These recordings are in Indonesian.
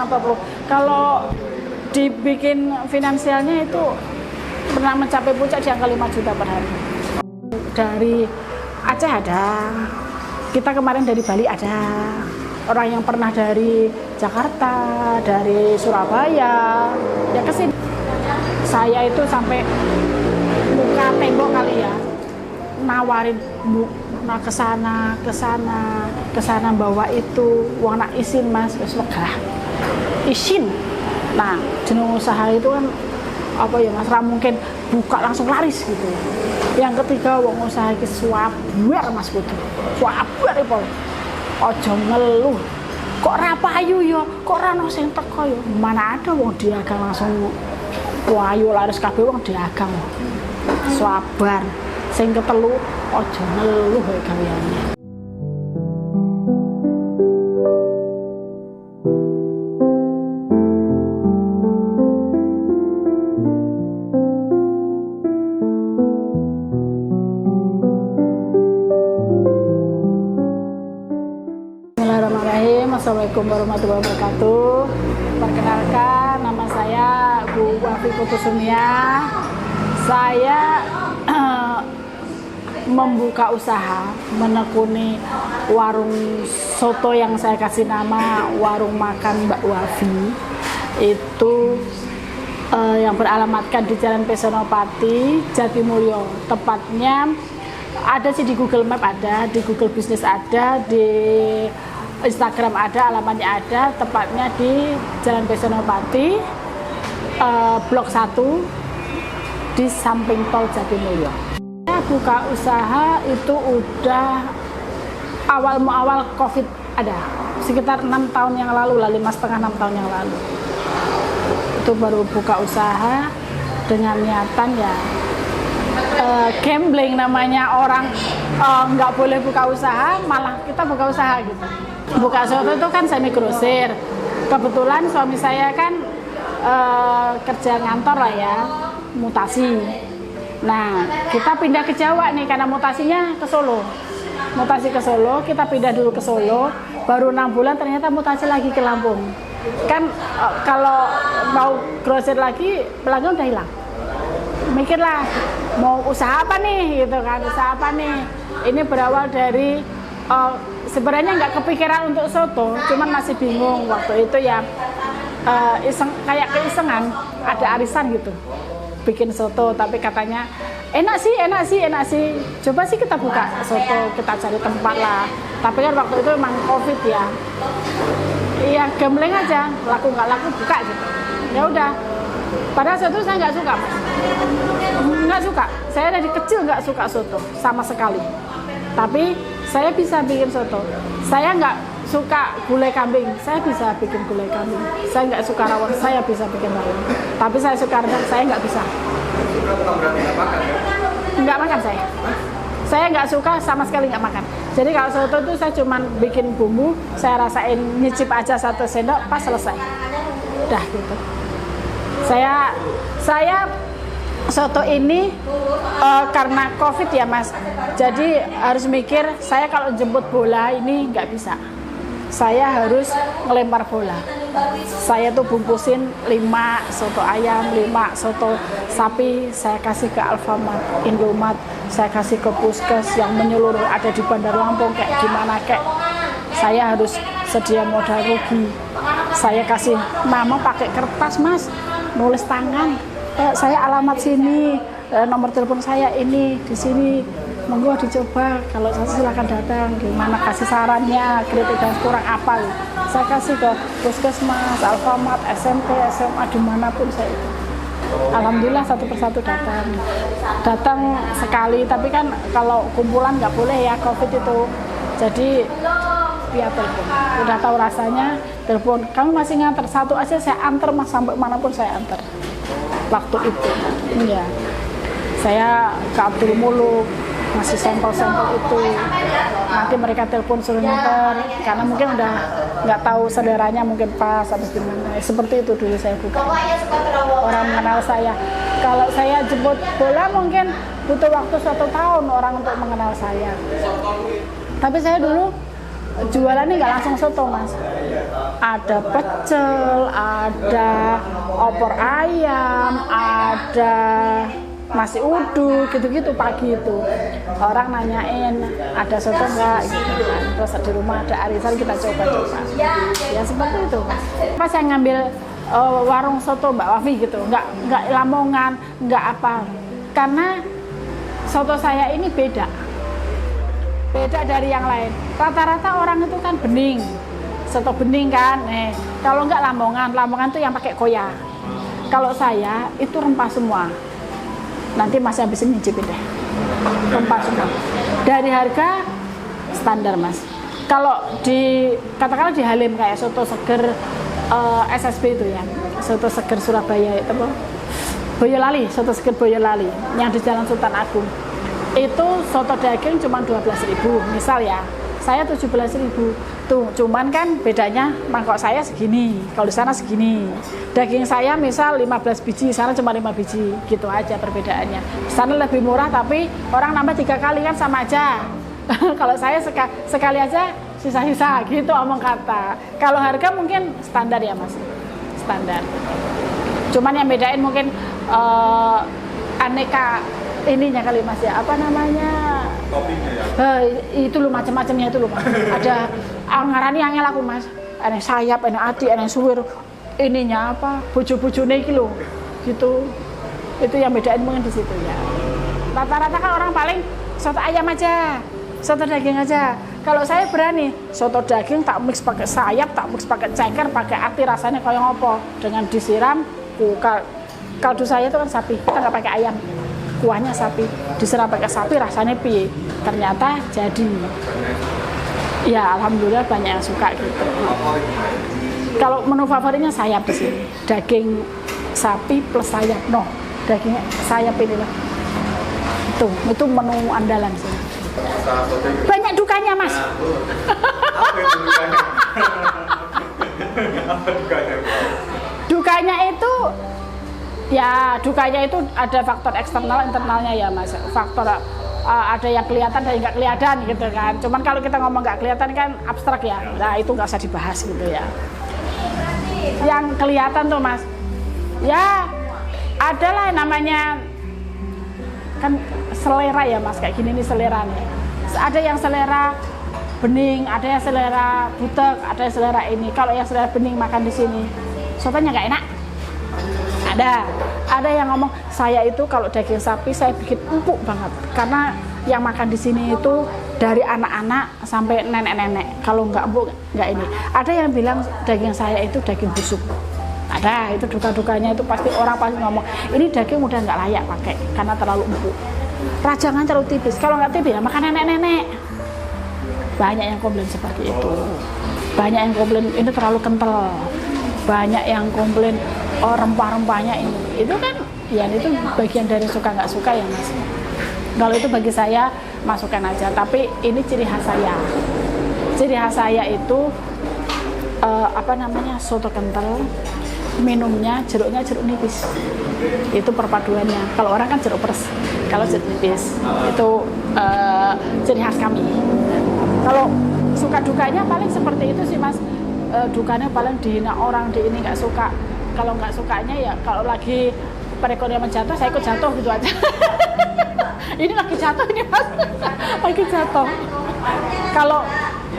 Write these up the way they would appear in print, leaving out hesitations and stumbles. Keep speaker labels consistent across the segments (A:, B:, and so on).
A: 40. Kalau dibikin finansialnya itu pernah mencapai puncak di angka 5 juta per hari. Dari Aceh ada, kita kemarin dari Bali ada, orang yang pernah dari Jakarta, dari Surabaya, ya kesini. Saya itu sampai buka tembok kali ya, nawarin nah ke sana bawa itu uang nak isin mas, wis megah isin. Nah jeneng usaha itu kan apa ya mas, mungkin buka langsung laris gitu. Yang ketiga wong usaha iki swabar mas kudu swabar iki ojo ngeluh kok ra payu ya, kok ra ono sing teko ya, mana ada wong dagang langsung payu laris kabeh wong dagang. Swabar. Sing ketelu aja ngeluh wae gaweane. Bismillahirrahmanirrahim. Assalamualaikum warahmatullahi wabarakatuh. Perkenalkan, nama saya Bu Wafi Putusumia. Saya membuka usaha, menekuni warung soto yang saya kasih nama warung makan Mbak Wafi. Itu yang beralamatkan di Jalan Pesonopati, Jatimulyo. Tepatnya ada sih di Google Map, ada di Google Business, ada di Instagram, ada alamatnya, ada tepatnya di Jalan Pesonopati, Blok 1 di samping tol Jatimulyo. Saya buka usaha itu udah awal COVID ada, sekitar 6 tahun yang lalu lah, 5,5-6 tahun yang lalu. Itu baru buka usaha dengan niatan ya gambling namanya, orang nggak boleh buka usaha, malah kita buka usaha gitu. Buka soto itu kan semi grosir. Kebetulan suami saya kan kerja ngantor lah ya, mutasi. Nah, kita pindah ke Jawa nih karena mutasinya ke Solo. Mutasi ke Solo, kita pindah dulu ke Solo, baru 6 bulan ternyata mutasi lagi ke Lampung. Kan kalau mau grosir lagi, pelanggan udah hilang. Mikirlah, mau usaha apa nih gitu kan, usaha apa nih. Ini berawal dari sebenarnya nggak kepikiran untuk soto, cuman masih bingung waktu itu ya, kayak keisengan, ada arisan gitu. Bikin soto, tapi katanya enak sih, coba sih kita buka soto, kita cari tempat lah. Tapi kan waktu itu memang COVID ya, iya gambling aja, laku nggak laku buka gitu. Ya udah, padahal soto saya nggak suka, saya dari kecil nggak suka soto sama sekali. Tapi saya bisa bikin soto, saya nggak suka gulai kambing, saya bisa bikin gulai kambing. Saya nggak suka rawon, saya bisa bikin rawon. Tapi saya suka rendang, saya nggak bisa. Nggak makan saya. Saya nggak suka sama sekali, nggak makan. Jadi kalau soto itu saya cuma bikin bumbu, saya rasain, nyicip aja 1 sendok, pas selesai. Udah gitu. Saya soto ini karena COVID ya mas, jadi harus mikir, saya kalau jemput bola ini nggak bisa. Saya harus ngelempar bola. Saya tuh bungkusin 5 soto ayam, 5 soto sapi, saya kasih ke Alfamart, Indomaret, saya kasih ke Puskes yang menyeluruh ada di Bandar Lampung, kayak gimana kayak. Saya harus sedia modal rugi. Saya kasih nama pakai kertas mas, nulis tangan. Saya alamat sini, nomor telepon saya ini, di sini. Monggo dicoba, kalau saya silakan datang, gimana kasih sarannya, kritik dan kurang apa. Saya kasih ke Puskesmas, Alfamart, SMP, SMA, dimanapun saya itu. Alhamdulillah satu persatu datang sekali, tapi kan kalau kumpulan nggak boleh ya, COVID itu. Jadi via telepon, udah tahu rasanya, telepon, kami masih nganter, satu aja saya antar mas, sampai manapun saya antar. Waktu itu, ya, saya ke Abdul Muluk, masih sampel-sampel itu, nanti mereka telepon suruh nganter, karena mungkin udah nggak tahu seleranya, mungkin pas atau gimana. Seperti itu dulu saya buka. Orang mengenal saya. Kalau saya jemput bola mungkin butuh waktu 1 tahun orang untuk mengenal saya. Tapi saya dulu jualannya nggak langsung soto mas, ada pecel, ada opor ayam, ada nasi uduk gitu-gitu. Pagi itu orang nanyain ada soto nggak gitu kan, terus di rumah ada arisan kita coba-coba ya seperti itu mas. Pas saya ngambil warung soto Mbak Wafi gitu, nggak Lamongan, nggak apa, karena soto saya ini beda dari yang lain. Rata-rata orang itu kan bening, soto bening kan. Kalau nggak Lamongan tuh yang pakai koya. Kalau saya itu rempah semua. Nanti Mas habis ini nyicipin deh. Rempah semua. Dari harga standar Mas. Kalau katakanlah di Halim kayak soto seger SSB itu ya, soto seger Surabaya itu Boyolali, soto seger Boyolali yang di Jalan Sultan Agung. Itu soto daging cuma 12.000 misal ya, saya 17.000 tuh, cuman kan bedanya mangkok saya segini, kalau di sana segini. Daging saya misal 15 biji, sana cuma 5 biji, gitu aja perbedaannya. Di sana lebih murah tapi orang nambah 3 kali kan sama aja. Kalau saya sekali aja sisa-sisa gitu omong kata. Kalau harga mungkin standar ya mas, standar. Cuman yang bedain mungkin aneka ininya kali mas ya, apa namanya, toppingnya ya, itu loh macam-macamnya itu loh mas. Ada ngarani angel aku mas, ada sayap, ada ati, ada suwir, ininya apa, bojo-bojone iki loh gitu. Itu yang bedain mungkin di situ ya. Rata-rata kan orang paling soto ayam aja, soto daging aja. Kalau saya berani soto daging tak mix pakai sayap, tak mix pakai ceker, pakai ati, rasanya kayak ngopo, dengan disiram kaldu. Saya itu kan sapi, kita nggak pakai ayam, kuahnya sapi, disiram pakai sapi, rasanya piye. Ternyata jadi ya alhamdulillah banyak yang suka gitu. Kalau menu favoritnya sayap di sini, daging sapi plus sayap, daging sayap ini lah. Itu menu andalan sih. Banyak dukanya mas.
B: Apa itu dukanya? Apa dukanya?
A: Dukanya itu ya, dukanya itu ada faktor eksternal, internalnya ya mas. Faktor ada yang kelihatan, ada yang nggak kelihatan gitu kan. Cuman kalau kita ngomong nggak kelihatan kan abstrak ya. Nah itu nggak usah dibahas gitu ya. Yang kelihatan tuh mas, ya adalah namanya kan selera ya mas, kayak gini nih selera nih. Ada yang selera bening, ada yang selera butek, ada yang selera ini. Kalau yang selera bening makan di sini, sotonya nggak enak. Ada yang ngomong saya itu kalau daging sapi saya bikin empuk banget, karena yang makan di sini itu dari anak-anak sampai nenek-nenek. Kalau nggak empuk nggak ini. Ada yang bilang daging saya itu daging busuk. Ada, itu duka-dukanya itu pasti orang pasti ngomong ini daging udah nggak layak pakai karena terlalu empuk. Rajangan terlalu tipis. Kalau nggak tipis ya makan nenek-nenek. Banyak yang komplain seperti itu. Banyak yang komplain ini terlalu kental. Banyak yang komplain rempah-rempahnya ini. Itu kan ya itu bagian dari suka nggak suka ya mas. Kalau itu bagi saya masukkan aja. Tapi ini ciri khas saya. Ciri khas saya itu apa namanya, soto kental. Minumnya jeruknya jeruk nipis, itu perpaduannya. Kalau orang kan jeruk peres, kalau jeruk nipis itu ciri khas kami. Kalau suka dukanya paling seperti itu sih mas. Dukanya paling dihina orang, di ini nggak suka. Kalau nggak sukanya ya kalau lagi perekonomian jatuh saya ikut jatuh gitu aja. Ini lagi jatuh ini mas, lagi jatuh. Kalau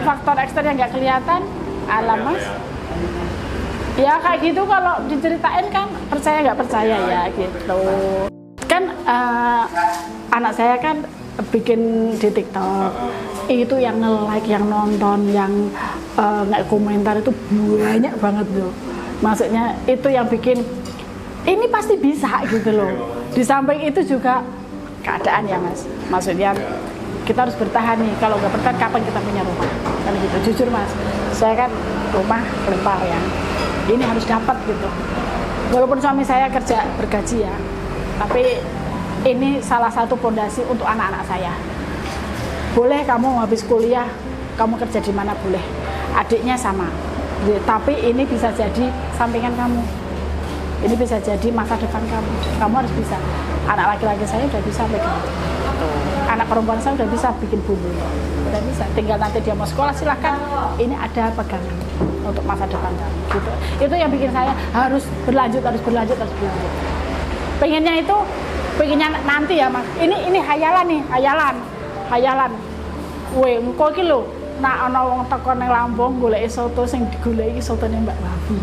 A: faktor ekstern yang nggak kelihatan, alam mas. Ya kayak gitu, kalau diceritain kan percaya nggak percaya ya gitu. Kan anak saya kan bikin di TikTok, itu yang nge-like, yang nonton, yang nggak komentar itu banyak banget loh. Maksudnya itu yang bikin ini pasti bisa gitu loh. Di samping itu juga keadaan ya mas. Maksudnya kita harus bertahan nih. Kalau nggak bertahan kapan kita punya rumah? Kan gitu. Jujur mas, saya kan rumah lempar ya. Ini harus dapat gitu. Walaupun suami saya kerja bergaji ya, tapi ini salah satu fondasi untuk anak-anak saya. Boleh kamu habis kuliah, kamu kerja di mana boleh. Adiknya sama. Tapi ini bisa jadi sampingan kamu. Ini bisa jadi masa depan kamu. Kamu harus bisa. Anak laki-laki saya udah bisa pegang. Itu anak perempuan saya udah bisa bikin bumbu, udah bisa. Tinggal nanti dia mau sekolah silahkan. Ini ada pegangan untuk masa depan kamu. Gitu. Itu yang bikin saya harus berlanjut. Pengennya nanti ya mas. Ini hayalan nih, hayalan. Weh, engko iki lho, nak ana wong teko ning Lampung goleki soto sing digoleki sotone Mbak Wafi.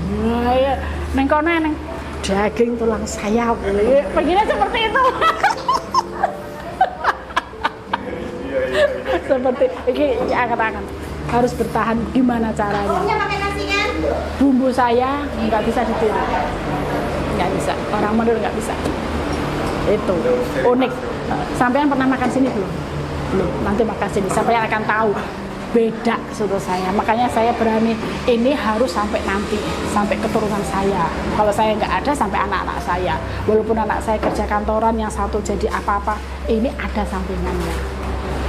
A: Ya, ning kono ning daging tulang sayap. Pengennya seperti itu.
B: Iya.
A: Seperti ini akan harus bertahan gimana caranya.
C: Pakai nasi kan?
A: Bumbu saya nggak bisa ditiru, nggak bisa. Orang Madura nggak bisa. Itu unik. Sampean pernah makan sini belum? Belum. Nanti makan sini. Sampean akan tahu beda soto saya. Makanya saya berani ini harus sampai nanti, sampai keturunan saya. Kalau saya nggak ada sampai anak-anak saya. Walaupun anak saya kerja kantoran, yang satu jadi apa-apa, ini ada sampingannya.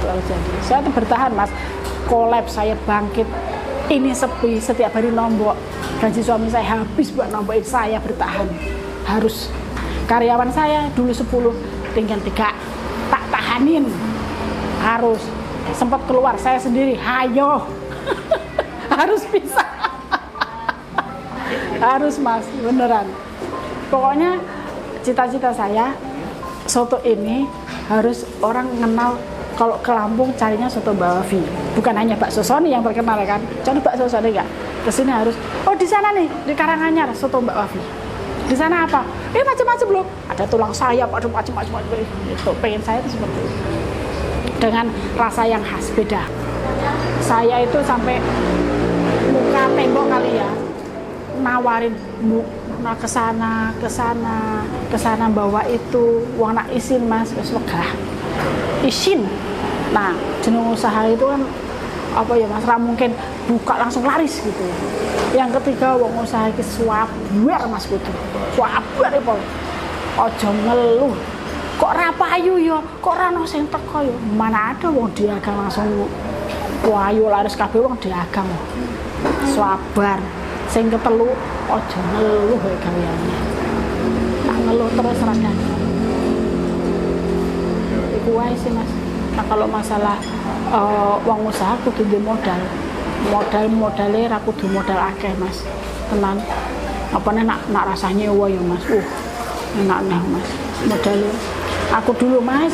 A: Lalu jadi saya tuh bertahan mas. Kolab saya bangkit. Ini sepi setiap hari nombok. Gaji suami saya habis buat nombokin, saya bertahan. Harus. Karyawan saya dulu 10, tinggal 3. Tak tahanin. Harus. Sempat keluar saya sendiri, hayo. Harus bisa. Harus mas, beneran. Pokoknya cita-cita saya soto ini harus orang kenal. Kalau ke Lampung carinya soto Mbak Wafi. Bukan hanya bakso Sony yang terkenal ya kan. Cari bakso Sony enggak? Kesini harus. Oh di sana nih di Karanganyar soto Mbak Wafi. Di sana apa? Macam-macam loh. Ada tulang sayap, ada macam-macam. Itu pengen saya itu seperti itu. Dengan rasa yang khas beda. Saya itu sampai muka tembok kali ya nawarin nah ke sana bawa itu uang nak isin mas wis wegah isin. Nah jeneng usaha itu kan apa ya mas, mungkin buka langsung laris gitu. Yang ketiga wong usaha iki swabar mas kudu swabar ipo aja ngeluh kok ra payu ya, kok ra ono sing teko ya. Mana ada wong dagang langsung payu laris kabeh wong dagang. Sabar. Sing ketelu aja ngeluh wae gaweane. Tak ngeluh terus ra dagang. Iku wae sih Mas. Nah kalau masalah wong usaha kudu duwe modal. Modalnya ra kudu modal akeh Mas. Tenan. Apane nak rasane nyewa ya Mas. Enak nih Mas. Modalnya aku dulu Mas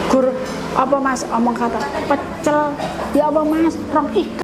A: gur apa Mas omong kata pecel ya apa Mas rong ikan